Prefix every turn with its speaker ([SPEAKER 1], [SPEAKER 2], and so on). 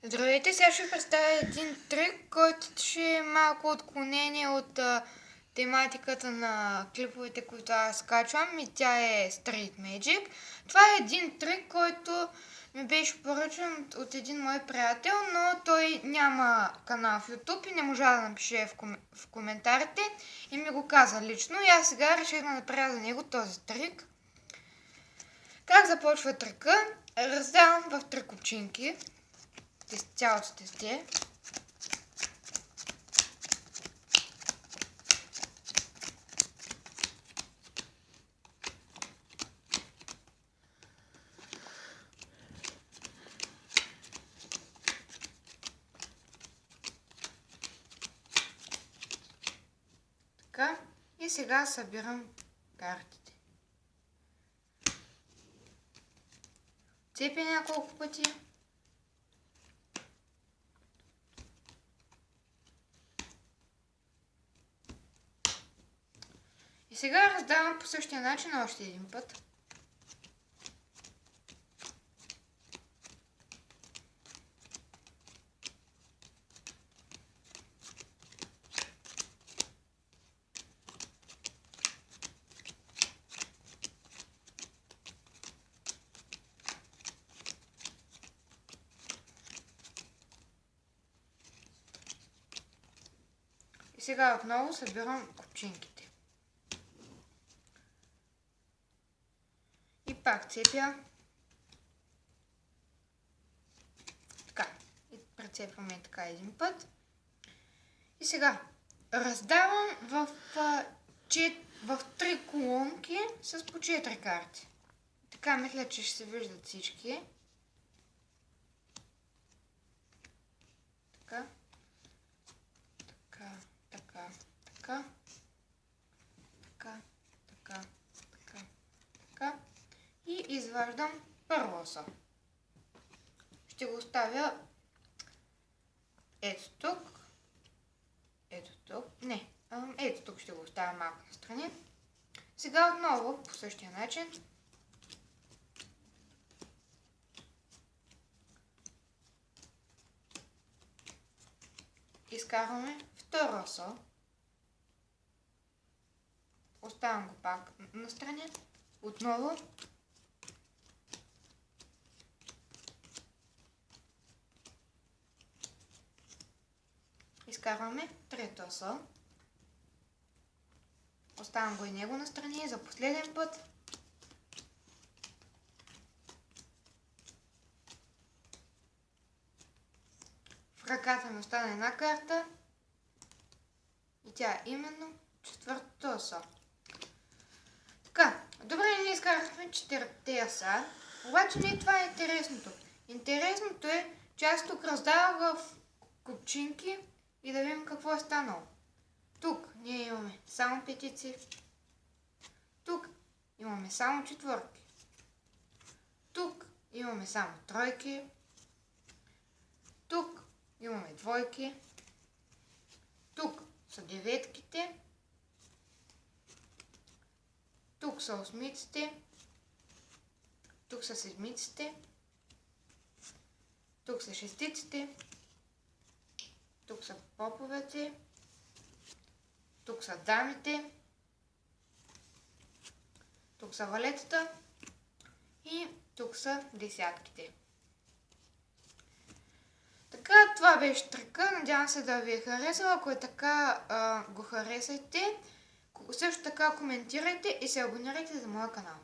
[SPEAKER 1] Здравейте, сега ще ви представя един трик, който ще е малко отклонение от тематиката на клиповете, които аз качвам, и тя е Street Magic. Това е един трик, който ми беше поръчан от един мой приятел, но той няма канал в YouTube и не можа да напише в коментарите и ми го каза лично, и аз сега реших да направя за него този трик. Как започва трика? Раздавам в три купчинки цялото тесте. Така, и сега събирам картите. Цепя няколко пъти. И сега раздавам по същия начин още един път. И сега отново събирам купчинките. И пак цепя. Така. И прецепваме така един път. И сега раздавам в три колонки с по 4 карти. Така мисля, че ще се виждат всички. Така. Така, така, така. Така, така, така, така. И изваждам първо со. Ще го оставя ето тук. Ето тук. Не. Ето тук ще го оставя малко настрани. Сега отново по същия начин. Изкарваме второ со. Оставям го пак настрани. Отново. Изкарваме трето со. Оставям го и него настрани за последен път. В ръката ми остана една карта. И тя е именно четвъртото со. Така, добре, ние изкарахме 4 са. Обаче не това е интересното. Интересното е, че аз тук раздавах в купчинки и да видим какво е станало. Тук ние имаме само петици. Тук имаме само четвърки. Тук имаме само тройки. Тук имаме двойки. Тук са деветките. Тук са осмиците. Тук са седмиците. Тук са шестиците. Тук са поповете. Тук са дамите. Тук са валетата. И тук са десятките. Така, това беше трика. Надявам се да ви е харесал. Ако е така, го харесайте. Също така коментирайте и се абонирайте за моя канал.